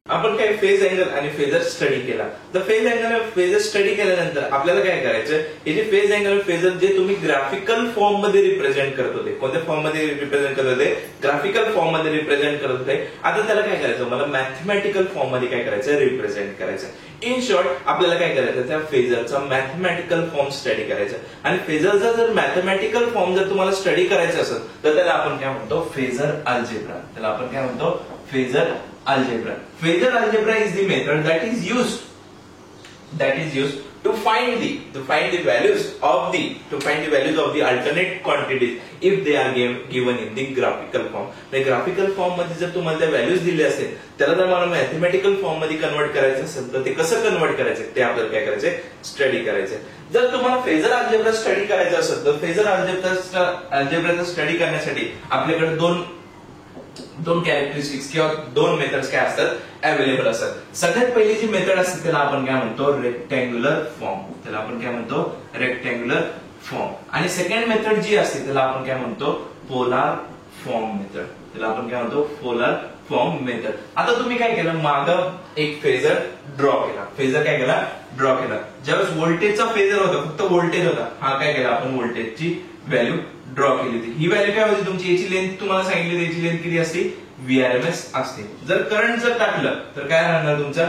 आपण काय phase angle आणि फेजर स्टडी केला. तर फेज अँगल आणि फेजर स्टडी केल्यानंतर आपल्याला काय करायचं, हे जे फेज अँगल फेजर जे तुम्ही ग्राफिकल फॉर्म मध्ये रिप्रेझेंट करत होते, कोणत्या फॉर्म मध्ये रिप्रेझेंट करत होते, ग्राफिकल फॉर्म मध्ये रिप्रेझेंट करत होते, आता त्याला काय करायचं, मला मॅथमॅटिकल फॉर्म मध्ये काय करायचं, रिप्रेझेंट करायचं. इन शॉर्ट आपल्याला काय करायचं, त्या फेजरचा मॅथमॅटिकल फॉर्म स्टडी करायचा. आणि फेजरचा जर मॅथमॅटिकल फॉर्म जर तुम्हाला स्टडी करायचा असेल तर त्याला आपण काय म्हणतो, फेजर अल्जेब्रा. त्याला आपण काय म्हणतो, phasor algebra. Phasor algebra is the method that is used to find the values of the alternate quantities if they are given in the graphical form. The graphical form मध्ये जर तुम्हाला त्या values दिले असेल, त्याला जर मला मॅथमॅटिकल फॉर्म मध्ये कन्वर्ट करायचं असेल तर ते कसं कन्वर्ट करायचं ते आपल्याला काय करायचंय, स्टडी करायचंय. जर तुम्हाला फेजर अल्जेब्रा स्टडी करायचं असेल तर फेजर अल्जेब्राचा स्टडी करण्यासाठी आपल्याकडे दोन कॅरेक्टरिस्टिक्स किंवा दोन मेथड्स काय असतात, अवेलेबल असतात. सगळ्यात पहिली जी मेथड असते त्याला आपण काय म्हणतो, रेक्टँग्युलर फॉर्म. त्याला आपण काय म्हणतो, रेक्टँग्युलर फॉर्म. आणि सेकंड मेथड जी असते त्याला आपण काय म्हणतो, पोलार फॉर्म मेथड. त्याला आपण काय म्हणतो, पोलार फॉर्म मेथड. आता तुम्ही काय केलं, मागं एक फेजर ड्रॉ केला. फेजर काय केला, ड्रॉ केला. ज्यावेळेस व्होल्टेजचा फेजर होता, फक्त व्होल्टेज होता, हा काय केला आपण, व्होल्टेजची व्हॅल्यू ड्रॉ केली होती. ही व्हॅल्यू काय होती तुमची, याची लेंथ तुम्हाला सांगितली, याची लेंथ किती असते, VRMS असते. जर करंट जर टाकलं तर काय राहणार तुमचा,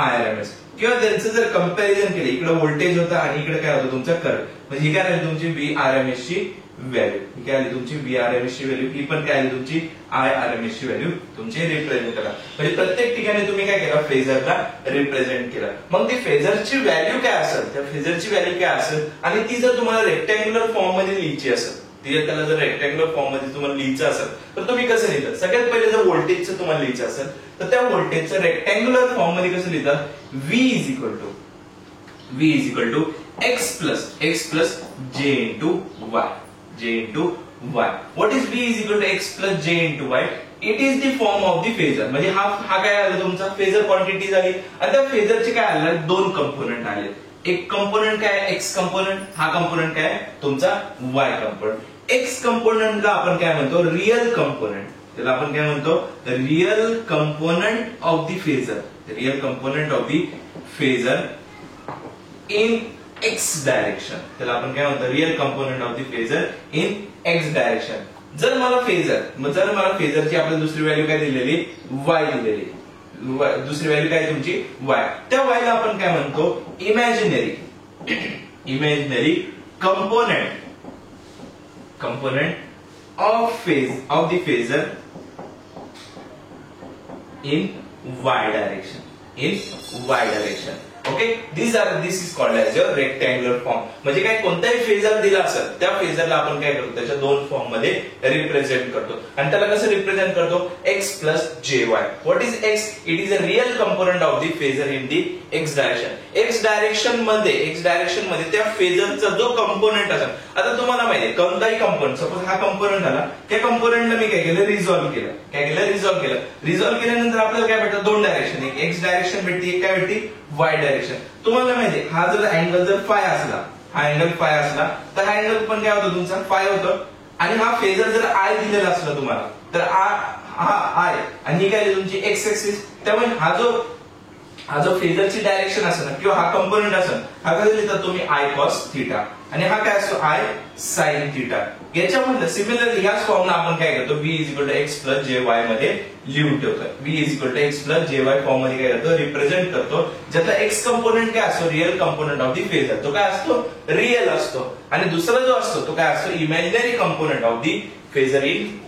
IRMS. किंवा त्यांचं जर कंपॅरिझन केलं, इकडे व्होल्टेज होता आणि इकडे काय होतं तुमचा करंट, म्हणजे ही काय राहिली तुमची VRMS ची व्हॅल्यू. ही काय आली तुमची VRMS ची व्हॅल्यू, ही पण काय आली तुमची IRMS ची व्हॅल्यू तुमची रिप्रेझेंट करा. म्हणजे प्रत्येक ठिकाणी तुम्ही काय केलं, फेजरला रिप्रेझेंट केलं. मग ती फेजरची व्हॅल्यू काय असेल, त्या फेजरची व्हॅल्यू काय असेल, आणि ती जर तुम्हाला रेक्टँग्युलर फॉर्म मध्ये लिहायची असेल, त्याला जर रेक्टँग्युलर फॉर्म मध्ये तुम्हाला लिहायचं असेल तर तुम्ही कसं लिहिता, सगळ्यात पहिले जर व्होल्टेजचं तुम्हाला लिहायचं असेल तर त्या व्होल्टेजचं रेक्टँग्युलर फॉर्म मध्ये कसं लिहितात, V is equal to x plus j into y. What is V is equal to x plus j into y? It is the form of the phasor. म्हणजे हा काय आला तुमचा, फेजर क्वांटिटी झाली. आणि त्या फेजरचे काय आले, दोन कंपोनंट आले. एक कंपोनंट काय, एक्स कंपोनंट. हा कंपोनंट काय तुमचा, वाय कंपोनंट. एक्स कंपोनंटला आपण काय म्हणतो, रियल कंपोनंट. त्याला आपण काय म्हणतो, real component of the phasor. Real component of the phasor in x direction. त्याला आपण काय म्हणतो, real component of the phasor in x direction. जर मला फेजरची आपल्याला दुसरी व्हॅल्यू काय दिलेली, वाय दिलेली. दुसरी व्हॅल्यू काय तुमची, वाय. त्या वायला आपण काय म्हणतो, imaginary component of the phasor in Y direction. Okay, this is called as a rectangular form. म्हणजे काय, कोणताही फेजर दिला असेल त्या फेजरला आपण काय करतो, त्याच्या दोन फॉर्म मध्ये रिप्रेझेंट करतो. आणि त्याला कसं रिप्रेझेंट करतो, x plus jy. What is x? It is a real component of the phasor in the x direction. X direction मध्ये त्या फेजरचा जो कंपोनंट असेल, आता तुम्हाला माहिती आहे कोणताही कंपोनंट, सपोज हा कंपोनंट आला, त्या कंपोनंटला मी काय केलं, रिझॉल्व्ह केलं. रिझॉल्व्ह केल्यानंतर आपल्याला काय भेटतं, दोन डायरेक्शन, एक एक्स डायरेक्शन भेटते, एक काय भेटते, वाय डायरेक्शन. तुम्हाला माहितीये हा जर अँगल जर फाय असला, तर हा अँगल पण काय होतं तुमचा, फाय होतं. आणि हा फेजर जर आय दिलेला असला तुम्हाला, तर हा आय आणि ही काय तुमची एक्स एक्सिस. त्यामुळे हा जो फेजरची डायरेक्शन असेल ना, किंवा हा कंपोनंट असेल, हा कसं लिहितात तुम्ही, आय कॉस थिटा. आणि हा काय असतो, आय साइन थिटा. याच्यामध्ये सिमिलरली ह्याच फॉर्मला आपण काय करतो, V is equal to x plus j y मध्ये लिहून ठेवतो. V is equal to x plus j y form मध्ये काय करतो, रिप्रेझेंट करतो. ज्याचा एक्स कंपोनंट काय असतो, real component of the phasor, तो काय असतो, रियल असतो. आणि दुसरा जो असतो तो काय असतो, imaginary component of the phasor in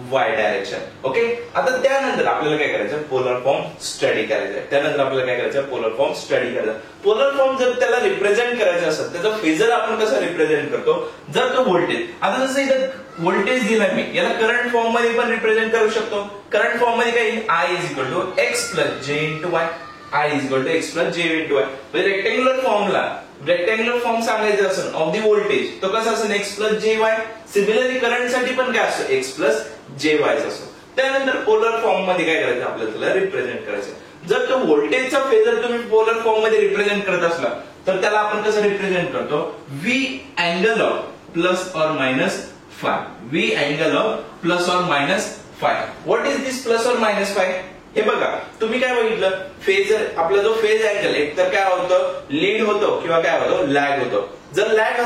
Y direction. Okay, आता त्यानंतर आपल्याला काय करायचं, पोलर फॉर्म स्टडी करायचं. पोलर फॉर्म जर त्याला रिप्रेझेंट करायचं असेल, त्याचा फेजर आपण कसं रिप्रेझेंट करतो, जर तो व्होल्टेज, आता जसं इथं व्होल्टेज दिला मी, याला करंट फॉर्म मध्ये पण रिप्रेझेंट करू शकतो. करंट फॉर्म मध्ये काय, I is equal to x plus j into y. म्हणजे रेक्टँग्युलर फॉर्म सांगायचा असेल ऑफ द व्होल्टेज, तो कसा असेल, x plus j y. Similarly current साठी पण काय असतो, एक्स प्लस जे वाय असतो. त्यानंतर पोलर फॉर्म मध्ये काय करायचं, आपल्याला त्याला रिप्रेझेंट करायचं. जर तो व्होल्टेजचा फेजर तुम्ही पोलर फॉर्म मध्ये रिप्रेझेंट करत असला तर त्याला आपण कसं रिप्रेझेंट करतो, V angle of plus or minus five. 5. What is this plus or minus 5? हे बघा तुम्ही काय बघितलं, फेजर आपला जो फेज अँगल एक तर काय होतं, लीड होतो किंवा काय होतो, लॅग होतो. जर लॅग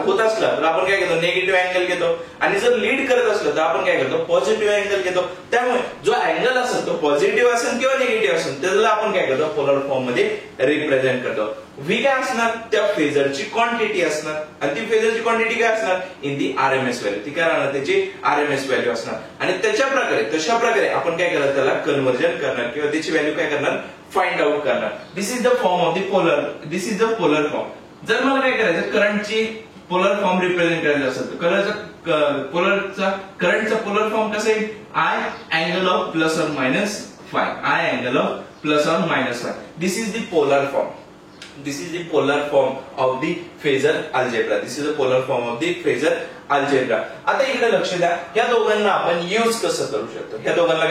होत असला तर आपण काय घेतो, निगेटिव्ह अँगल घेतो. आणि जर लीड करत असलं तर आपण काय करतो, पॉझिटिव्ह अँगल घेतो. त्यामुळे जो अँगल असेल तो पॉझिटिव्ह असेल किंवा निगेटिव्ह असेल त्याला आपण काय करतो, पोलर फॉर्म मध्ये रिप्रेझेंट करतो. व्ही काय असणार, त्या फेजरची क्वांटिटी असणार. आणि ती फेजरची क्वांटिटी काय असणार, इन दी आरएमएस व्हॅल्यू. ती काय राहणार, त्याची आरएमएस व्हॅल्यू असणार. आणि तशा प्रकारे आपण काय करणार, त्याला कन्व्हर्जन करणार किंवा त्याची व्हॅल्यू काय करणार, फाइंड आउट करणार. This is the form of the polar, this is the polar form. जर मला काय करायचं, करंटची पोलर फॉर्म रिप्रेझेंट करायचं असेल तर करंटचा पोलर फॉर्म कसा येईल, I angle of plus or minus 5. I angle of plus or minus 5. This is the polar form. This is the polar form of the phasor algebra. This is the polar form of the phasor algebra. आता इकडे लक्ष द्या, या दोघांना आपण use कसं करू शकतो, या दोघांना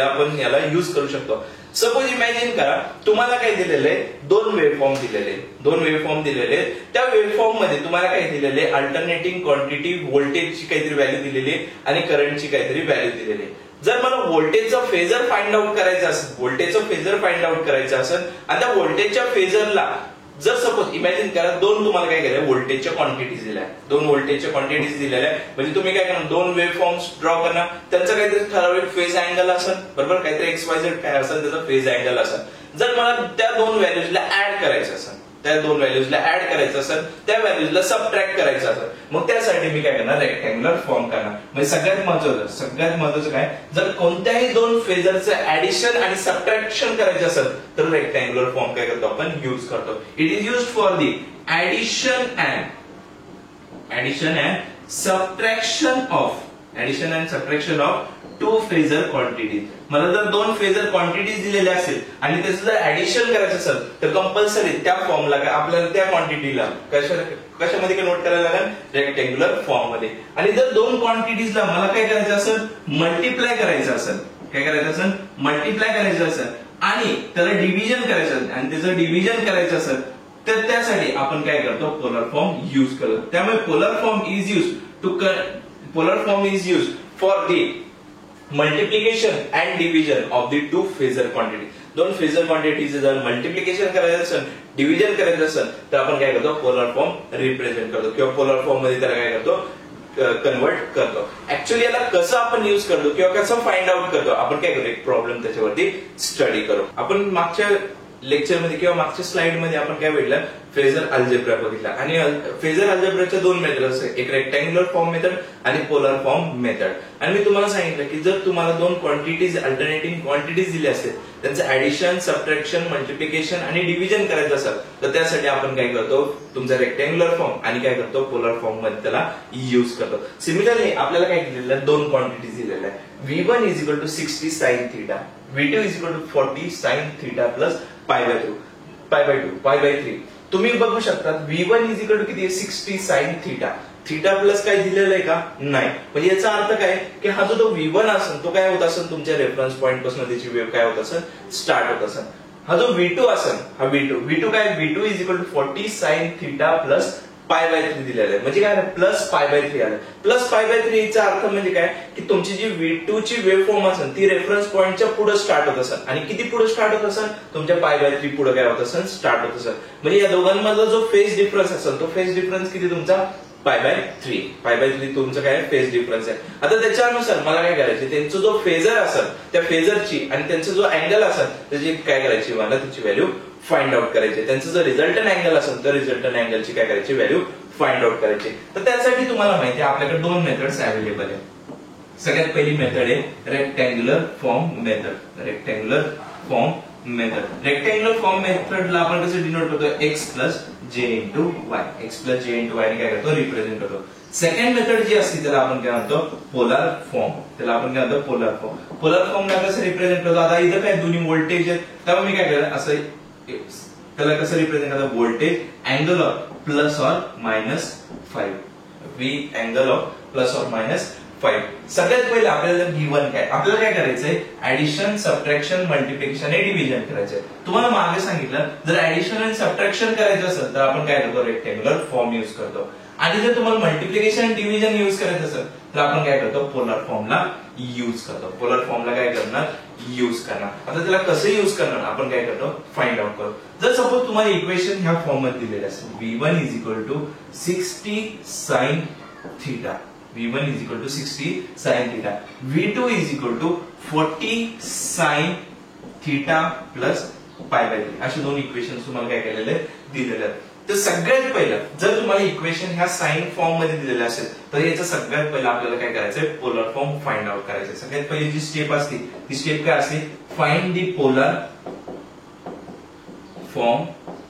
आपण याला यूज करू शकतो. सपोज इमॅजिन करा, तुम्हाला काय दिलेलं आहे, दोन वेव्हफॉर्म दिलेले. त्या वेव्हफॉर्म मध्ये तुम्हाला काय दिलेले, अल्टरनेटिंग क्वांटिटी व्होल्टेजची काहीतरी व्हॅल्यू दिलेली आणि करंटची काहीतरी व्हॅल्यू दिलेली. जर मला व्होल्टेजचा फेजर फाइंड आउट करायचा असेल, आणि त्या व्होल्टेजच्या फेजरला जर सपोज इमॅजिन करा, दोन तुम्हाला काय केलंय, व्होल्टेजच्या क्वांटिटीज दिलेल्या आहे. म्हणजे तुम्ही काय करणार, दोन वेव्ह फॉर्म्स ड्रॉ करणार, त्यांचा काहीतरी ठराविक फेज अँगल असेल, बरोबर, काहीतरी XYZ काय असेल त्याचा फेज अँगल असेल. जर मला त्या दोन व्हॅल्यूजला ऍड करायचं असेल, त्या व्हॅल्यूजला सबट्रॅक्ट करायचं असेल, मग त्यासाठी मी काय करणार, रेक्टँग्युलर फॉर्म करणार. म्हणजे सगळ्यात महत्वाचं काय, जर कोणत्याही दोन फेजरचं ऍडिशन आणि सबट्रॅक्शन करायचं असेल तर रेक्टँग्युलर फॉर्म काय करतो, आपण यूज करतो. It is used for the addition and subtraction of two phasor quantities. मला जर दोन फेजर क्वांटिटीज दिलेल्या असेल आणि त्याचं जर ऍडिशन करायचं असेल तर कंपल्सरी त्या फॉर्मला आपल्याला त्या क्वांटिटीला कशामध्ये कन्वर्ट करायला लागेल, रेक्टँग्युलर फॉर्म मध्ये. आणि जर दोन क्वांटिटीजला मला काय करायचं असेल, मल्टिप्लाय करायचं असेल आणि त्याला डिव्हिजन करायचं असेल, तर त्यासाठी आपण काय करतो, पोलर फॉर्म यूज करतो. त्यामुळे polar form is use for the multiplication and division of the two phasor quantity. दोन फेजर क्वांटिटीज जर मल्टिप्लिकेशन करायचं असेल, डिव्हिजन करायचं असेल, तर आपण काय करतो, पोलर फॉर्म रिप्रेझेंट करतो किंवा पोलर फॉर्म मध्ये त्याला काय करतो, कन्वर्ट करतो. ऍक्च्युअली याला कसं आपण यूज करतो किंवा कसं फाइंड आउट करतो, आपण काय करतो, एक प्रॉब्लेम त्याच्यावरती स्टडी करू. आपण मागच्या लेक्चर मध्ये किंवा मागच्या स्लाइड मध्ये आपण काय बघितलं, फेजर अल्जेब्रा बघितला. आणि फेजर अल्जेब्राच्या दोन मेथड्स आहेत, एक रेक्टँग्युलर फॉर्म मेथड आणि पोलर फॉर्म मेथड. आणि मी तुम्हाला सांगितलं की जर तुम्हाला दोन क्वांटिटीज, अल्टरनेटिंग क्वांटिटीज दिल्या असेल, त्यांचं ऍडिशन, सबट्रॅक्शन, मल्टिप्लिकेशन आणि डिव्हिजन करायचं असेल, तर त्यासाठी आपण काय करतो, तुमचा रेक्टँग्युलर फॉर्म आणि काय करतो, पोलर फॉर्म मध्ये त्याला यूज करतो. सिमिलरली आपल्याला काय दिलेलं आहे, दोन क्वांटिटीज दिलेल्या आहे. V1 is equal to 60 sin theta, V2 is equal to 40 sin theta plus pi by 3. तुम्ही बघू शकता V1 is equal to किती आहे, 60 sin theta. थीटा प्लस काय दिलेलं आहे का, नाही. म्हणजे याचा अर्थ काय की हा जो V1 असेल तो काय होत असेल, तुमच्या रेफरन्स पॉइंट पासून त्याची वेव्ह काय होत असेल, स्टार्ट होत असेल. हा जो V2 असेल, हा V2 काय, V2 is equal to 40 sin theta plus pi by 3 दिलेलं आहे. म्हणजे काय, प्लस पाय बाय 3 आलं. प्लस पाय बाय 3 चा अर्थ म्हणजे काय की तुमची जी V2 ची वेव्ह फॉर्म असेल ती रेफरन्स पॉइंटच्या पुढे स्टार्ट होत असेल. आणि किती पुढे स्टार्ट होत असेल, तुमच्या पाय बाय 3 पुढे काय होत असेल, स्टार्ट होत असेल. म्हणजे या दोघांमधला जो फेज डिफरन्स असेल तो फेज डिफरन्स किती तुमचा, पाय बाय 3 तुमचं काय फेज डिफरन्स आहे. आता त्याच्यानुसार मला काय करायचे, त्यांचा जो फेजर असेल त्या फेजरची आणि त्यांचा जो अँगल असेल त्याची काय करायची, मला त्याची व्हॅल्यू फाइंड आउट करायचे. त्यांचं जर रिझल्टंट अँगल असेल तर रिझल्टंट अँगलची काय करायची, व्हॅल्यू फाइंड आउट करायची. तर त्यासाठी तुम्हाला माहिती आहे आपल्याकडे दोन मेथड्स अवेलेबल आहे. सगळ्यात पहिली मेथड आहे rectangular form method. Rectangular form मेथडला आपण कसं डिनोट करतो, x plus j into Y. ने काय करतो, रिप्रेझेंट करतो. सेकंड मेथड जी असते त्याला आपण काय म्हणतो, पोलर फॉर्म. पोलर फॉर्मला कसं रिप्रेझेंट करतो, आता इथं काय दोन्ही व्होल्टेज आहेत, त्यामुळे मी काय केलं असं त्याला कसं रिप्रेझेंट करतो, voltage angle of plus or minus 5. V angle of plus or minus 5. सगळ्यात पहिले आपल्याला V1 काय, आपल्याला काय करायचंय, ऍडिशन, सबट्रॅक्शन, मल्टिप्लिकेशन आणि डिव्हिजन करायचंय. तुम्हाला मागे सांगितलं जर ऍडिशन आणि सबट्रॅक्शन करायचं असेल तर आपण काय करतो, रेक्टँग्युलर फॉर्म यूज करतो. आणि जर तुम्हाला मल्टिप्लिकेशन, डिव्हिजन यूज करायचं असेल तर आपण काय करतो पोलर फॉर्मला यूज करतो. पोलर फॉर्मला काय करणार यूज करणार. आता त्याला कसं यूज करणार आपण काय करतो फाइंड आउट करू. जर सपोज तुम्हाला इक्वेशन ह्या फॉर्म मध्ये दिलेलं असेल v1 = 60 sin theta, v1 = 60 sin theta, v2 = 40 sin theta plus π/3 असे दोन इक्वेशन तुम्हाला काय केलेले दिलेले आहेत. तर सगळ्यात पहिलं जर तुम्हाला इक्वेशन ह्या साइन फॉर्म मध्ये दिलेलं असेल तर याचं सगळ्यात पहिलं आपल्याला काय करायचंय पोलर फॉर्म फाइंड आउट करायचं. सगळ्यात पहिली जी स्टेप असते ती स्टेप काय असते find the polar form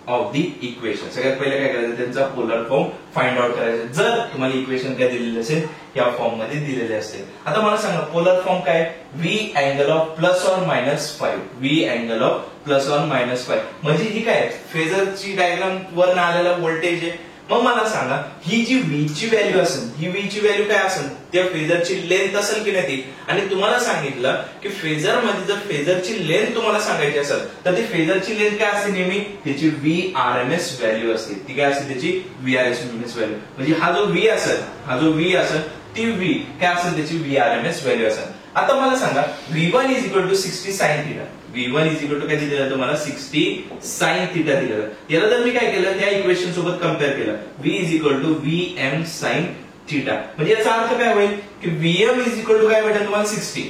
of the equation. सगळ्यात पहिले काय करायचं त्यांचा पोलर फॉर्म फाइंड आउट करायचं. जर तुम्हाला इक्वेशन काय दिलेले असेल या फॉर्म मध्ये दिलेले असते. आता मला सांगा पोलर फॉर्म काय v angle of +or-5 v angle of +or-5 म्हणजे ही काय फेजरची डायग्राम वर आलेला व्होल्टेज आहे. मग मला सांगा ही जी v ची व्हॅल्यू असेल ही v ची व्हॅल्यू काय असेल त्या फेजरची लेंथ असेल की नाही ती. आणि तुम्हाला सांगितलं की फेजर मध्ये जर फेजरची लेंथ तुम्हाला सांगायची असेल तर ती फेजरची लेंथ काय असते नेहमी त्याची VRMS व्हॅल्यू असते. ती काय असते त्याची VRMS व्हॅल्यू. म्हणजे हा जो v असेल ती v काय असेल त्याची VRMS व्हॅल्यू असेल. आता मला सांगा v1 = 60 sin थीटा, v1 = काय दिलेलं तुम्हाला 60 sin थीटा दिलेलं. याला जर मी काय केलं त्या इक्वेशन सोबत कंपेअर केलं v = Vm sin थीटा म्हणजे याचा अर्थ काय होईल की Vm = काय भेटेल तुम्हाला 60,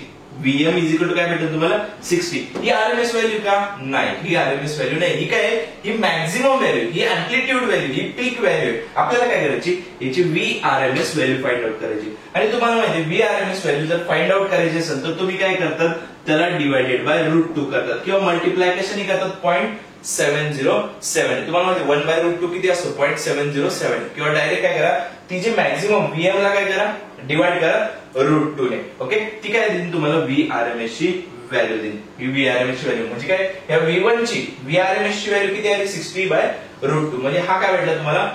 Vm = काय भेटेल तुम्हाला 60. ही आरएमएस व्हॅल्यू का नाही, ही आरएमएस व्हॅल्यू नाही. ही काय ही मॅक्झिमम व्हॅल्यू, ही अँप्लिट्यूड व्हॅल्यू, ही पीक व्हॅल्यू. आपल्याला काय करायची याची VRMS व्हॅल्यू फाइंड आउट करायची. आणि तुम्हाला माहिती आहे VRMS व्हॅल्यू जर फाइंड आउट करायची असेल तर तुम्ही काय करतात त्याला डिवाइडेड बाय √2 करतात किंवा मल्टिप्लाय कशाने करतात 0.707. तुम्हाला माहिती 1/√2 किती असतो 0.707 किंवा डायरेक्ट काय करा ती जी मॅक्झिमम Vm ला काय करा डिवाइड करा √2 ने. ओके ती काय देईल तुम्हाला VRMS ची व्हॅल्यू देईल. ही VRMS ची व्हॅल्यू म्हणजे काय या V1 ची VRMS ची व्हॅल्यू किती आली 60/√2 म्हणजे हा काय भेटला तुम्हाला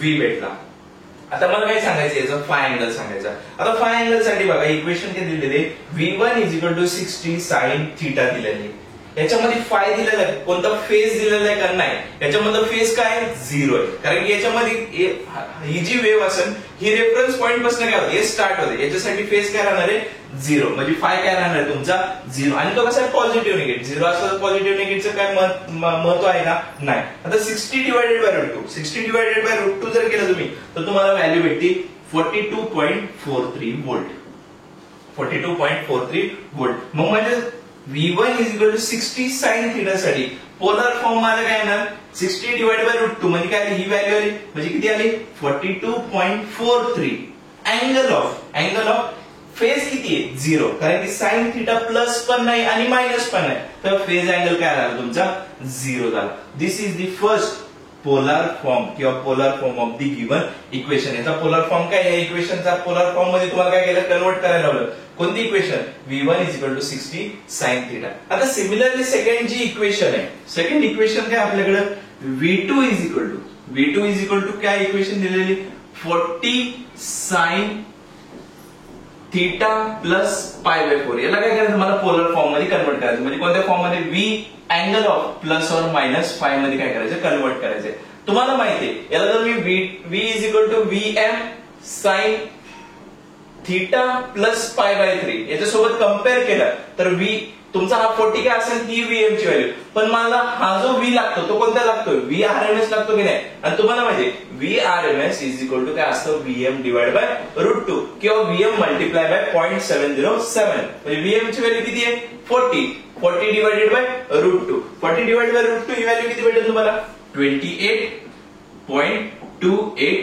V भेटला. आता मला काय सांगायचं याचं फाय अँगल सांगायचा. आता फाय अँगल साठी बघा इक्वेशन काय दिलेले v1 = 60 sin थीटा दिलेले. याच्यामध्ये फाय दिलेला आहे कोणता फेज दिलेला आहे का नाही याच्यामध्ये फेज काय 0 आहे. कारण की याच्यामध्ये ही जी वेव्ह असेल ही रेफरन्स पॉइंट पासून काय होते स्टार्ट होते. याच्यासाठी फेज काय राहणार आहे 0 म्हणजे फाय काय राहणार आहे तुमचा 0. आणि तो कसा पॉझिटिव्ह निगेटिव्ह 0 असलं तर पॉझिटिव्ह निगेटिव्हचं काय महत्व आहे का नाही. आता 60/√2 जर केलं तुम्ही तर तुम्हाला व्हॅल्यू भेटते 42.43 व्होल्ट, 42.43 व्होल्ट. मग म्हणजे v1 = 60 sin थीटा साठी पोलर फॉर्म मध्ये काय येणार 60/√2 म्हणजे काय ही व्हॅल्यू आली म्हणजे किती आली 42.43. अँगल ऑफ फेज किती आहे 0 कारण की sin थीटा प्लस पण नाही आणि मायनस पण नाही तर फेज अँगल काय झाला तुमचा 0 झाला. This is the first polar form किंवा polar form of the given equation. याचा पोलर फॉर्म काय आहे इक्वेशनचा पोलर फॉर्म मध्ये तुम्हाला काय केलं कन्वर्ट करायला लावलं. कोणती इक्वेशन v1 = 60 sin थीटा. आता सिमिलरली सेकंड जी इक्वेशन आहे सेकंड इक्वेशन काय आपल्याकडे v2 = काय इक्वेशन दिलेली 40 sin थीटा प्लस π/4. याला काय करायचं मला पोलर फॉर्म मध्ये कन्वर्ट करायचं म्हणजे कोणत्या फॉर्म मध्ये v अँगल ऑफ +or-5 मध्ये काय करायचं कन्वर्ट करायचं. तुम्हाला माहितीये याला जर मी v = Vm sin theta plus π/3 याच्यासोबत कंपेअर केलं तर v तुमचा हा 40 काय असेल ही Vm ची व्हॅल्यू. पण मला हा जो v लागतो तो कोणता लागतो VRMS लागतो की नाही. आणि तुम्हाला माहिती VRMS = काय असतं Vm/√2 किंवा Vm × 0.707 म्हणजे Vm ची व्हॅल्यू किती आहे 40 40/√2 40/√2 ही व्हॅल्यू किती भेटेल तुम्हाला 28.28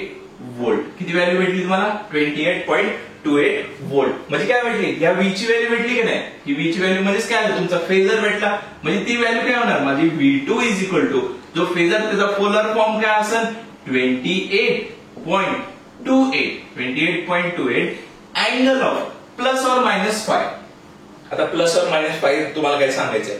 व्होल्ट. किती व्हॅल्यू भेटली तुम्हाला 28.28 व्होल्ट. म्हणजे काय भेटली या v ची व्हॅल्यू भेटली की नाही ही v ची व्हॅल्यू म्हणजेच काय आलं तुमचा फेजर भेटला. म्हणजे ती व्हॅल्यू काय होणार माझी v2 = जो फेजर त्याचा पोलर फॉर्म काय असेल 28.28 अँगल ऑफ +or-5. आता +or-5 तुम्हाला काय सांगायचंय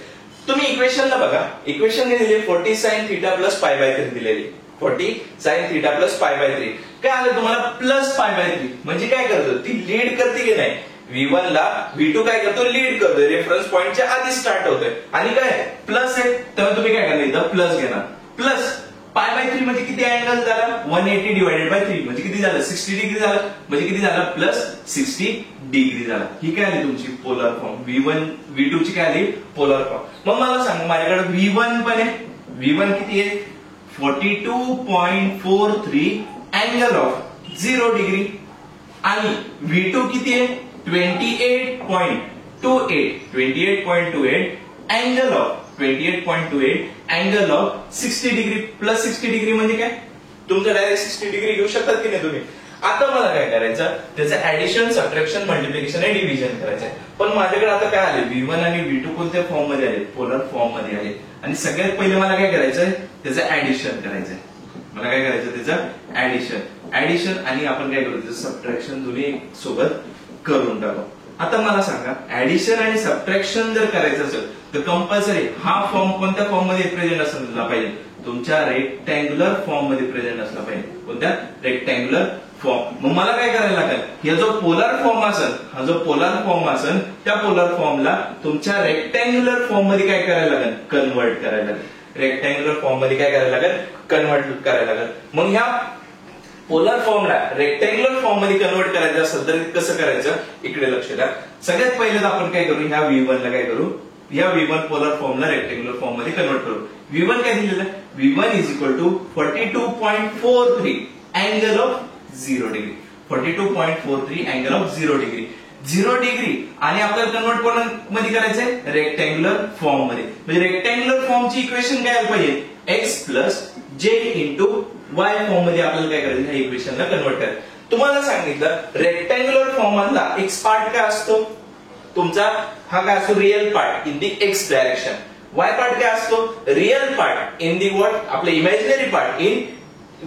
तुम्ही इक्वेशनला बघा इक्वेशन काय दिली 40 sin थीटा प्लस π/3 दिलेली 40 sin थीटा प्लस π/3 काय आलं तुम्हाला प्लस π/3 म्हणजे काय करतो ती लीड करते की नाही v1 ला v2 काय करतो लीड करतोय रेफरन्स पॉइंटच्या आधी स्टार्ट होतोय आणि काय प्लस आहे तेव्हा तुम्ही काय करणार इथं प्लस घेणार प्लस पाय बाय 3 म्हणजे किती अँगल झाला 180 डिवाइडेड बाय 3 म्हणजे किती झालं 60 डिग्री झालं म्हणजे किती झालं प्लस 60 डिग्री झाला. ही काय आली तुमची पोलर फॉर्म. V1 V2 ची काय आली पोलर फॉर्म. मग मला सांग माझ्याकडे V1 पण आहे. V1 किती आहे 42.43 अँगल ऑफ 0 डिग्री आणि V2 किती आहे 28.28 angle of 28.28 angle of 60 degree plus 60 degree म्हणजे काय तुमचं डायरेक्ट 60 डिग्री घेऊ शकतात की नाही तुम्ही. आता मला काय करायचं त्याचं ऍडिशन सबट्रॅक्शन मल्टिप्लिकेशन आणि डिव्हिजन करायचं. पण माझ्याकडे आता काय आले V1 आणि V2 कोणत्या फॉर्म मध्ये आले पोलर फॉर्म मध्ये आले आणि सगळ्यात पहिले मला काय करायचंय त्याचं ऍडिशन करायचंय. मला काय करायचं त्याचं ऍडिशन आणि आपण काय करू त्याचं सबट्रॅक्शन दोन्ही सोबत करून टाकू. आता मला सांगा ऍडिशन आणि सबट्रॅक्शन जर करायचं असेल तर कंपल्सरी हा फॉर्म कोणत्या फॉर्म मध्ये प्रेझेंट असला पाहिजे तुमच्या रेक्टँग्युलर फॉर्म मध्ये प्रेझेंट असला पाहिजे. कोणत्या रेक्टँग्युलर फॉर्म. मग मला काय करायला लागेल हा जो पोलर फॉर्म असेल त्या पोलर फॉर्मला तुमच्या रेक्टँग्युलर फॉर्म मध्ये काय करायला लागेल कन्वर्ट करायला लागेल. रेक्टँग्युलर फॉर्म मध्ये काय करायला लागेल कन्वर्ट करायला लागेल. मग ह्या पोलर फॉर्मला रेक्टँग्युलर फॉर्म मध्ये कन्वर्ट करायचं असेल तर कसं करायचं इकडे लक्ष द्या. सगळ्यात पहिले आपण काय करू ह्या V1 ला काय करू या V1 पोलर फॉर्मला रेक्टँग्युलर फॉर्म मध्ये कन्वर्ट करू. V1 काय दिलेलं आहे V1 is equal to 42.43 angle of 0 degree 42.43 angle of 0 degree 0 degree आणि आपल्याला कन्वर्ट कोणामध्ये करायचंय रेक्टँग्युलर फॉर्म मध्ये. म्हणजे रेक्टँग्युलर फॉर्मची इक्वेशन काय आली पाहिजे x plus j into y form मध्ये आपल्याला काय करायचं ह्या इक्वेशनला कन्वर्ट करायचं. तुम्हाला सांगितलं रेक्टँग्युलर फॉर्म मधला x पार्ट काय असतो तुमचा हा काय असतो real part in the x direction. y part काय असतो real part in the what आपलं imaginary part in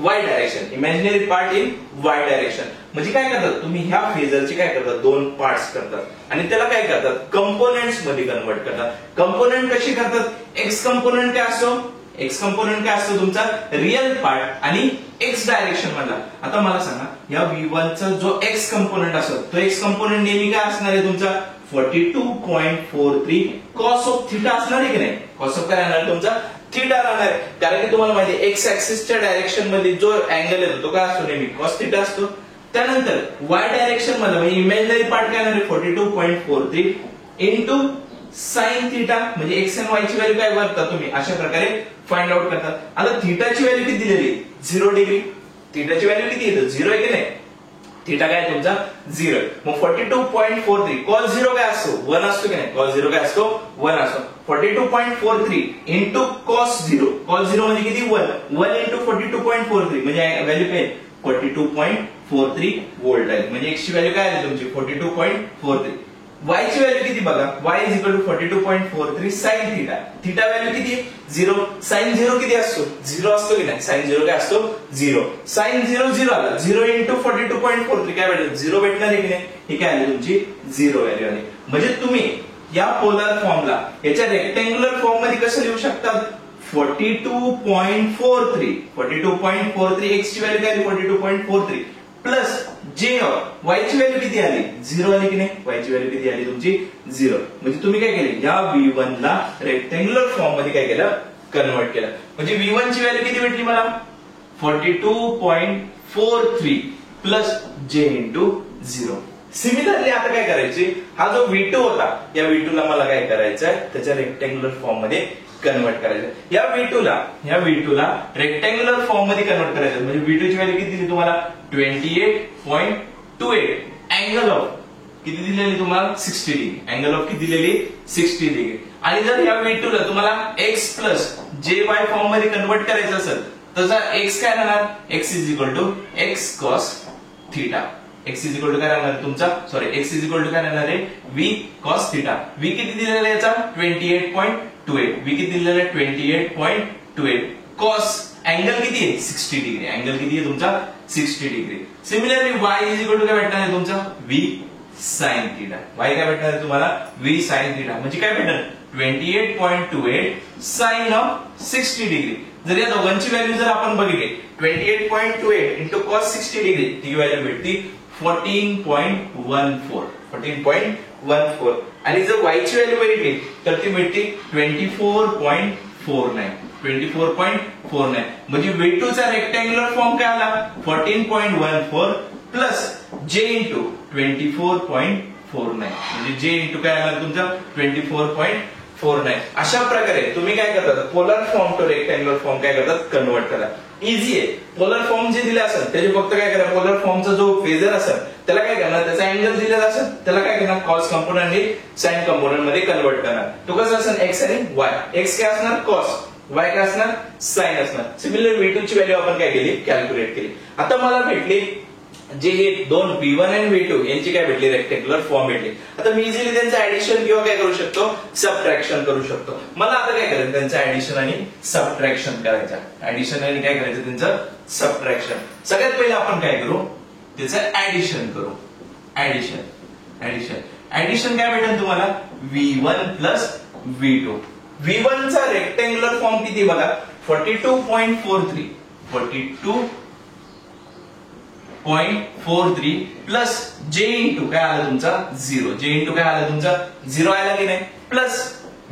y direction. Imaginary part in y direction म्हणजे काय करतात तुम्ही ह्या फेजरचे काय करतात दोन पार्ट्स करतात आणि त्याला काय करतात कंपोनेंट्स मध्ये कन्वर्ट करतात. कंपोनेंट कशी करतात एक्स कंपोनेंट काय असतो तुमचा रिअल पार्ट आणि एक्स डायरेक्शन मधला. आता मला सांगा या V1 चा जो एक्स कंपोनेंट असतो तो एक्स कंपोनेंट नेहमी काय असणार आहे तुमचा 42.43 कॉस ऑफ थिटा असणार आहे की नाही. कॉस ऑफ काय राहणार तुमचा थिटा राहणार आहे कारण की तुम्हाला माहिती आहे एक्स ऍक्सिसच्या डायरेक्शन मध्ये जो अँगल येतो तो काय असतो नेहमी कॉस थिटा असतो. त्यानंतर वाय डायरेक्शन मध्ये म्हणजे इमॅजिनरी पार्ट काय आहे 42.43 इंटू साइन थिटा म्हणजे एक्स आणि वाय ची व्हॅल्यू काय करता तुम्ही अशा प्रकारे फाइंड आउट करतात. आता थिटाची व्हॅल्यू किती दिलेली 0 डिग्री. थिटाची व्हॅल्यू किती येते 0 आहे की नाही. थिटा काय तुमचा 0. मग 42.43 cos 0 काय असतो 1 असतो की नाही. cos 0 काय असतो 1 असतो. 42.43 इंटू cos 0 म्हणजे किती 1 इंटू 42.43 म्हणजे व्हॅल्यू काय 42.43 व्होल्ट आहे. म्हणजे x ची व्हॅल्यू काय आहे तुमची 42.43. y ची व्हॅल्यू किती बघा y is equal to 42.43 sin theta. Theta value किती 0. sin 0 किती असतो 0 असतो की नाही. sin 0 काय असतो 0. sin 0 आला 0 इंटू 42.43 काय भेटेल 0 भेटणार आहे की नाही. ही काय आली तुमची 0 व्हॅल्यू आली. म्हणजे तुम्ही या पोलर फॉर्मला याच्या रेक्टँग्युलर फॉर्म मध्ये कसं लिहू शकतात 42.43 x ची व्हॅल्यू काय आली 42.43 प्लस जे y ची व्हॅल्यू किती आली 0 आली की नाही. y ची व्हॅल्यू किती आली तुमची 0. म्हणजे तुम्ही काय केले या V1 ला रेक्टँग्युलर फॉर्म मध्ये काय केलं कन्वर्ट केलं. म्हणजे V1 ची व्हॅल्यू किती भेटली मला 42.43 प्लस j इंटू 0. सिमिलरली आता काय करायची हा जो V2 होता या V2 ला मला काय करायचंय त्याच्या रेक्टँग्युलर फॉर्म मध्ये कन्वर्ट करायचं. या V2 ला रेक्टँग्युलर फॉर्म मध्ये कन्वर्ट करायचं. म्हणजे V2 ची व्हॅल्यू किती दिली तुम्हाला 28.28 अँगल ऑफ किती दिलेली तुम्हाला 60 डिग्री. अँगल ऑफ किती दिलेली 60 डिग्री. आणि जर या V2 ला तुम्हाला x प्लस jy फॉर्म मध्ये कन्वर्ट करायचं असेल तर x काय राहणार x is equal to x cos theta. x is equal to काय राहणार तुमचा x इज इक्वल टू काय राहणार आहे v cos थिटा. v किती दिलेला आहे याचा 28.28 v किती दिलेला आहे 28.28 cos अँगल किती आहे 60 डिग्री. अँगल किती आहे तुमचा 60 degree. Similarly y is equal to काय भेटणार आहे तुमचा v sin थिटा. y काय भेटणार आहे तुम्हाला v sin थिटा. म्हणजे काय भेटणार 28.28 sin ऑफ 60 डिग्री. जर या दोघांची व्हॅल्यू जर आपण बघितली 28.28 इंटू cos 60 डिग्री ती व्हॅल्यू भेटती 14.14 आणि जर y ची व्हॅल्यू बघितली तर ती भेटते 24.49. 24.49 म्हणजे V2 चा रेक्टँग्युलर फॉर्म काय आला 14.14 प्लस J इंटू 24.49 म्हणजे J इंटू काय आला तुमचा 24.49. अशा प्रकारे तुम्ही काय करता polar form to rectangular form काय करतात कन्वर्ट करा. इझी आहे. पोलर फॉर्म जे दिले असेल त्याचे फक्त काय करा पोलर फॉर्मचा जो फेजर असेल त्याला काय करणार त्याचा अँगल दिलेला असेल त्याला काय करणार कॉस कंपोनंट आणि साइन कंपोनंट मध्ये कन्वर्ट करणार. तो कसं असेल एक्स आणि वाय. एक्स काय असणार कॉस वाय काय असणार साइन असणार. सिमिलर V2 ची व्हॅल्यू आपण काय केली कॅल्क्युलेट केली. आता मला भेटली जे हे दोन V1 आणि V2 यांची काय भेटली रेक्टँग्युलर फॉर्म भेटली. आता मी इझिली त्यांचं ऍडिशन किंवा काय करू शकतो सबट्रॅक्शन करू शकतो. मला आता काय करायचं त्यांचं ऍडिशन आणि सबट्रॅक्शन करायचं. ऍडिशन आणि काय करायचं त्यांचं सबट्रॅक्शन. सगळ्यात पहिले आपण काय करू त्याचं ऍडिशन करू. ऍडिशन काय भेटेल तुम्हाला V1 प्लस V2. V1 चा रेक्टँग्युलर फॉर्म किती बघा 42.43 प्लस J इंटू काय आला तुमचा 0. J इंटू काय आला तुमचा 0 आला की नाही प्लस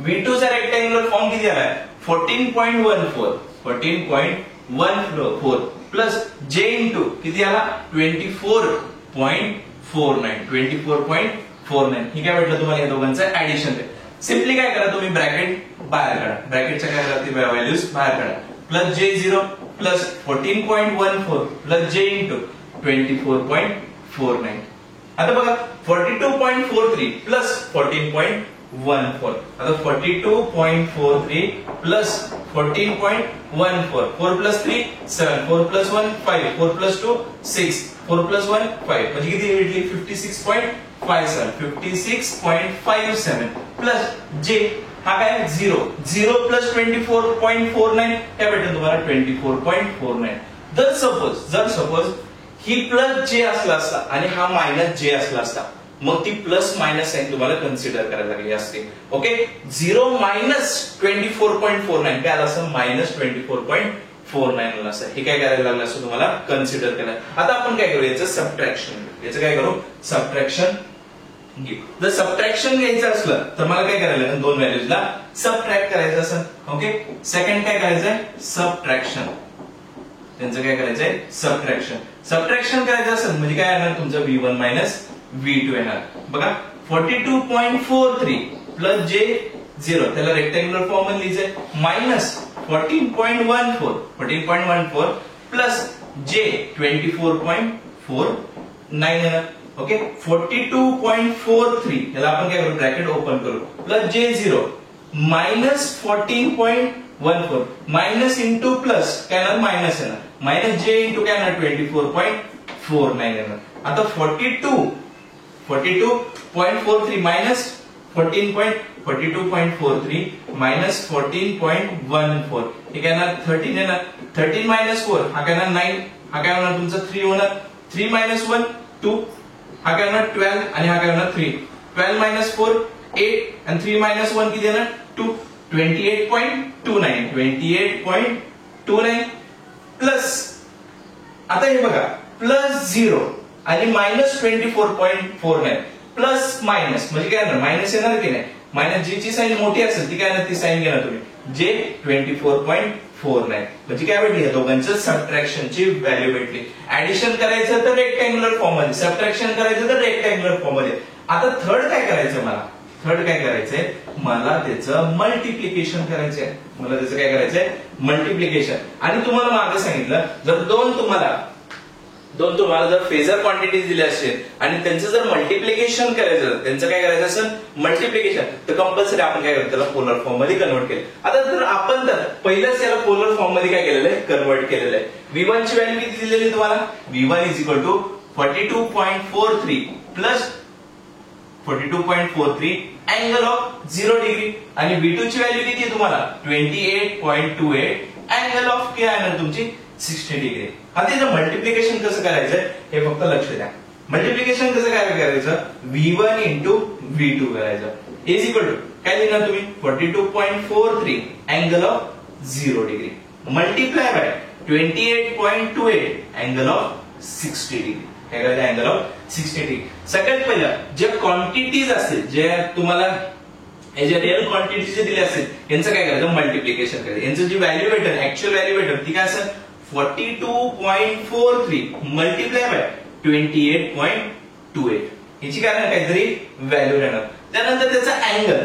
V2 चा रेक्टँग्युलर फॉर्म किती आला 14.14 प्लस J इंटू किती आला 24.49 ही काय भेटलं तुम्हाला या दोघांचं ऍडिशन. सिम्पली काय करा तुम्ही ब्रॅकेट बाहेर काढा. ब्रॅकेटच्या काय करा ती व्हॅल्यूज बाहेर काढा. Plus J0 plus 14.14 plus J into 24.49. आता बघा 42.43 प्लस 14.14. आता 42.43 plus 14.14 4 plus 3 7 4 plus 1 5 4 plus 2 6 4 plus 1 5 म्हणजे किती भेटली 56.57 प्लस J हा काय 0 प्लस 24.49 काय भेटेल तुम्हाला 24.49. जर सपोज ही प्लस J असला असता आणि हा मायनस J असला असता मग ती प्लस मायनस साइन तुम्हाला कन्सिडर करायला लागली असते. ओके 0 मायनस 24.49 काय आलं असं मायनस 24.49 आलं असं. हे काय करायला लागलं असं तुम्हाला कन्सिडर करायला. आता आपण काय करू याचं सबट्रॅक्शन. याचं काय करू सबट्रॅक्शन घेऊ. जर सबट्रॅक्शन घ्यायचं असलं तर मला काय करायला लागेल दोन व्हॅल्यूजला सबट्रॅक्ट करायचं असेल. ओके सेकंड काय करायचंय सबट्रॅक्शन. त्यांचं काय करायचंय सबट्रॅक्शन करायचं असेल म्हणजे काय येणार तुमचं V1 मायनस V2 येणार. बघा 42.43 प्लस J0 त्याला रेक्टँग्युलर फॉर्म मध्ये लिहायचंय मायनस 14.14 प्लस J 24.49 येणार. ओके 42.43 याला आपण काय करू ब्रॅकेट ओपन करू plus J0 minus 14.14 minus into plus काय येणार मायनस येणार मायनस J इंटू काय येणार 24.49 येणार. आता 42.43 मायनस 42.43 मायनस 14.14 हे काय येणार 13 येणार. 13 मायनस 4 हा काय येणार 9 हा काय होणार तुमचा 3 होणार. 3 मायनस 1 2 हा काय होणार 12 आणि हा काय होणार 3. 12 मायनस 4 8 आणि 3 मायनस 1 किती येणार 2 28.29 प्लस आता हे बघा प्लस 0 आणि मायनस 24.49 प्लस मायनस म्हणजे काय येणार मायनस येणार की नाही. मायनस जी ची साइन मोठी असेल ती काय येणार ती साइन घेणार तुम्ही J 24.49 म्हणजे काय भेटली या दोघांचं सबट्रॅक्शनची व्हॅल्यू भेटली. ऍडिशन करायचं तर रेक्टँग्युलर फॉर्म मध्ये सबट्रॅक्शन करायचं तर रेक्टँग्युलर फॉर्म मध्ये. आता थर्ड काय करायचंय मला त्याचं मल्टिप्लिकेशन करायचंय. मल्टिप्लिकेशन आणि तुम्हाला मागे सांगितलं जर दोन तुम्हाला जर फेजर क्वांटिटीज दिल्या असेल आणि त्यांचं जर मल्टिप्लिकेशन करायचं त्यांचं काय करायचं असेल मल्टिप्लिकेशन तर कंपल्सरी आपण काय करतो त्याला पोलर फॉर्म मध्ये कन्वर्ट केलं. आता जर आपण तर पहिल्याच याला पोलर फॉर्म मध्ये काय केलेलं आहे कन्वर्ट केलेलं आहे. V1 ची व्हॅल्यू किती दिलेली तुम्हाला V1 is equal to 42.43 plus 42.43 angle of 0 degree आणि V2 ची व्हॅल्यू किती आहे तुम्हाला 28.28 अँगल ऑफ काय आहे तुमची 60 डिग्री. आता याचं मल्टिप्लिकेशन कसं करायचं हे फक्त लक्ष द्या. मल्टिप्लिकेशन कसं काय करायचं V1 इंटू V2 करायचं इज इक्वल टू काय लिहिणार तुम्ही 42.43 angle of 0 degree multiply by 28.28 angle of 60 degree. काय करायचं अँगल ऑफ 60 डिग्री. सगळ्यात पहिलं जे क्वांटिटीज असतील जे तुम्हाला हे जे रिअल क्वांटिटी जे दिले असेल यांचं काय करायचं मल्टिप्लिकेशन करायचं. यांचं जी व्हॅल्यू भेटेल ऍक्च्युअल व्हॅल्यू भेटेल ती काय असेल 42.43 मल्टिप्लाय बाय 28.28 याची काय राहणार काहीतरी व्हॅल्यू राहणार. त्यानंतर त्याचा अँगल,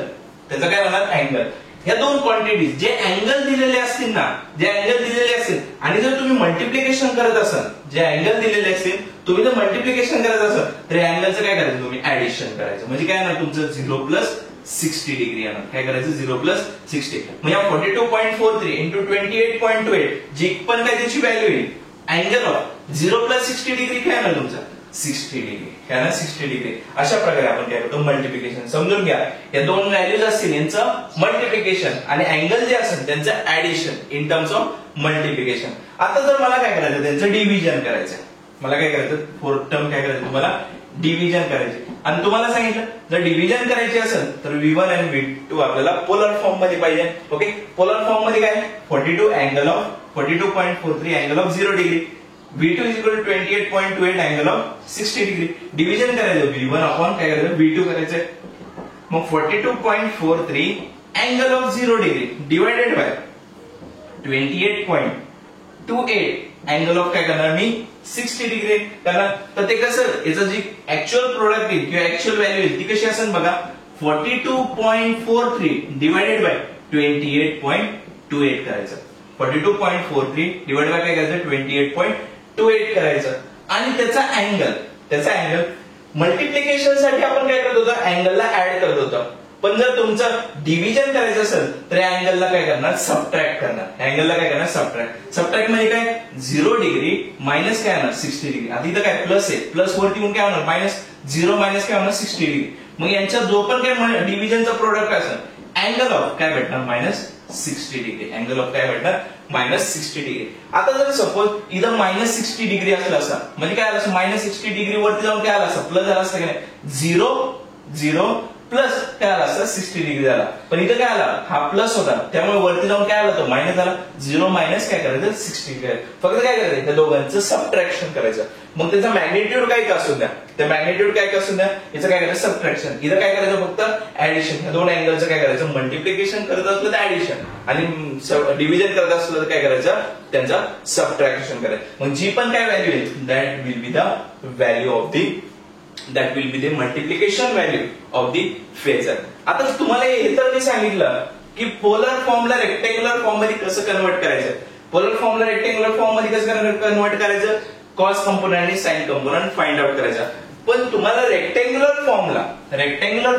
त्याचा काय राहणार अँगल. या दोन क्वांटिटीज जे अँगल दिलेले असतील ना, जे अँगल दिलेले असतील आणि जर तुम्ही मल्टिप्लिकेशन करत असाल, जे अँगल दिलेले असतील तुम्ही जर मल्टिप्लिकेशन करत असाल तर या अँगलचं काय करायचं तुम्ही ऍडिशन करायचं. म्हणजे काय येणार तुमचं 0 प्लस 60 डिग्री येणार. काय करायचं 0 प्लस 60. मग या 42.43 इंटू 28.28 जी पण काय त्याची व्हॅल्यू येईल अँगल ऑफ 0 प्लस 60 डिग्री काय येणार तुमचा 60 डिग्री. काय ना 60 डिग्री. अशा प्रकारे आपण काय करतो मल्टिप्लिकेशन. समजून घ्या या दोन व्हॅल्यूज असतील यांचं मल्टिप्लिकेशन आणि अँगल जे असेल त्यांचं addition in terms of multiplication. आता जर मला काय करायचं त्यांचं डिव्हिजन करायचं, मला काय करायचं फोर्थ टर्म काय करायचं तुम्हाला डिव्हिजन करायचे. आणि तुम्हाला सांगितलं जर डिव्हिजन करायचे असेल तर V1 आणि V2 आपल्याला पोलर फॉर्म मध्ये पाहिजे. ओके पोलर फॉर्म मध्ये काय 42 angle of 42.43 angle of 0 degree, V2 is equal to 28.28 angle of 60 degree. Division करायचं V1 अपॉन काय करायचं V2 करायचं. मग 42.43 angle of 0 degree divided by 28.28 angle of काय करणार मी 60 डिग्री करणार. तर ते कसं याचं जी ऍक्च्युअल प्रोडक्ट येईल किंवा ऍक्च्युअल व्हॅल्यू येईल ती कशी असेल बघा 42.43 डिवाइडेड बाय 28.28 करायचं. 42.43 डिवाइड बाय काय करायचं 28.28 करायचं. आणि त्याचा अँगल मल्टिप्लिकेशन साठी आपण काय करत होतो अँगलला ऍड करत होतो. पण जर तुमचं डिव्हिजन करायचं असेल तर या अँगलला काय करणार सबट्रॅक्ट करणार. अँगलला काय करणार सबट्रॅक्ट म्हणजे काय 0 डिग्री मायनस काय होणार 60 डिग्री. आधी तर काय प्लस आहे, प्लस वरती येऊन काय होणार मायनस 0 मायनस काय होणार 60 डिग्री. मग यांच्या जो पण काय डिव्हिजनचा प्रोडक्ट असेल अँगल ऑफ काय भेटणार मायनस 60 डिग्री. अँगल ऑफ काय भेटणार मायनस 60 डिग्री. आता जर सपोज इथं मायनस 60 डिग्री असलं असता म्हणजे काय आलं असं मायनस 60 डिग्री वरती जाऊन काय आलं असं प्लस झाला असतं की नाही 0 प्लस काय आला असं 60 डिग्री झाला. पण इथं काय आला हा प्लस होता त्यामुळे वरती जाऊन काय आला तो मायनस झाला. 0 मायनस काय करायचं 60 करायचं. फक्त काय करायचं त्या दोघांचं सबट्रॅक्शन करायचं. मग त्याचा मॅग्निट्यूड काय का असू द्या, त्या मॅग्निट्यूड काय का असू द्या याचं काय करायचं सबट्रॅक्शन. इथं काय करायचं फक्त ऍडिशन. या दोन अँगलचं काय करायचं मल्टिप्लिकेशन करत असलं तर ऍडिशन आणि डिव्हिजन करत असलं तर काय करायचं त्यांचा सबट्रॅक्शन करायचं. मग जी पण काय व्हॅल्यू आहे that will be the value of that will be the multiplication value of the phasor. आता तुम्हाला हे तर मी सांगितलं की पोलर फॉर्मला रेक्टँग्युलर फॉर्म मध्ये कसं कन्वर्ट करायचं. पोलर फॉर्मला रेक्टँग्युलर फॉर्म मध्ये कसं कन्वर्ट करायचं कॉस कंपोनंट आणि साइन कंपोनंट फाइंड आउट करायचा. पण तुम्हाला रेक्टँग्युलर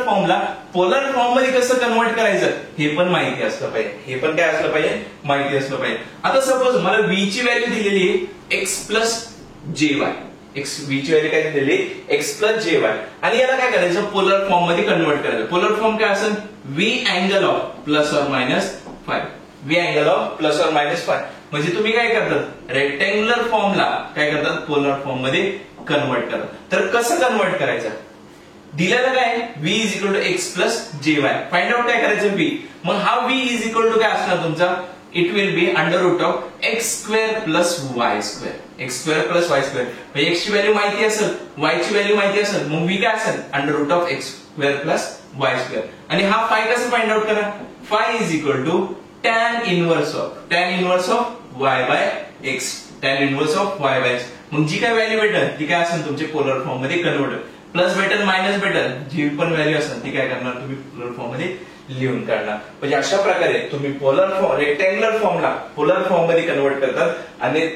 फॉर्मला पोलर फॉर्म मध्ये कसं कन्वर्ट करायचं हे पण माहिती असलं पाहिजे. हे पण काय असलं पाहिजे माहिती असलं पाहिजे. आता सपोज मला v ची व्हॅल्यू दिलेली आहे x प्लस jy. v ची व्हॅल्यू काय दिलेली x प्लस jy आणि याला काय करायचं पोलर फॉर्म मध्ये कन्वर्ट करायचं. पोलर फॉर्म काय असेल v angle of plus or minus 5. v angle of plus or minus 5 म्हणजे तुम्ही काय करतात रेक्टँग्युलर फॉर्मला काय करतात पोलर फॉर्म मध्ये कन्वर्ट करतात. तर कसं कन्वर्ट करायचं दिलेलं काय v is equal to x plus jy. Find out काय करायचं v. मग हा v इज इक्वल टू काय असणार तुमचा it will be under root of x square plus y square. X square plus y square म्हणजे एक्स ची value माहिती असेल वाय ची व्हॅल्यू माहिती असेल मग v काय असेल under root of x square plus y square. आणि हा फाय कसं फाइंड आउट करा phi is equal to tan inverse of y by x. Tan inverse of y by x. मग जी काय व्हॅल्यू भेटेल ती काय असेल तुमचे पोलर फॉर्म मध्ये कन्वर्ट. प्लस भेटेल मायनस भेटेल जी पण व्हॅल्यू असेल ती काय करणार तुम्ही पोलर फॉर्म मध्ये लिहून काढणार. म्हणजे अशा प्रकारे तुम्ही रेक्टँग्युलर फॉर्मला पोलर फॉर्म मध्ये कन्वर्ट करतात आणि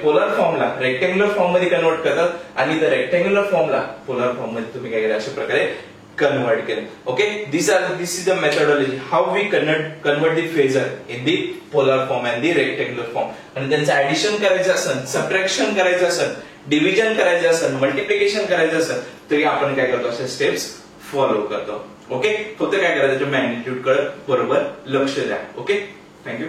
पोलर फॉर्मला रेक्टँग्युलर फॉर्म मध्ये कन्वर्ट करतात आणि द रेक्टँग्युलर फॉर्मला पोलर फॉर्म मध्ये तुम्ही काय केलं अशा प्रकारे कन्वर्ट केलं. Okay this is the methodology how we convert the phasor in the polar form and the rectangular form. आणि त्यांचं ऍडिशन करायचं असेल सबट्रॅक्शन करायचं असेल डिव्हिजन करायचं असेल मल्टिप्लिकेशन करायचं असेल तरी आपण काय करतो असे स्टेप्स फॉलो करतो. ओके फक्त काय करायचं मॅग्निट्यूड कडे बरोबर लक्ष द्या. Okay thank you.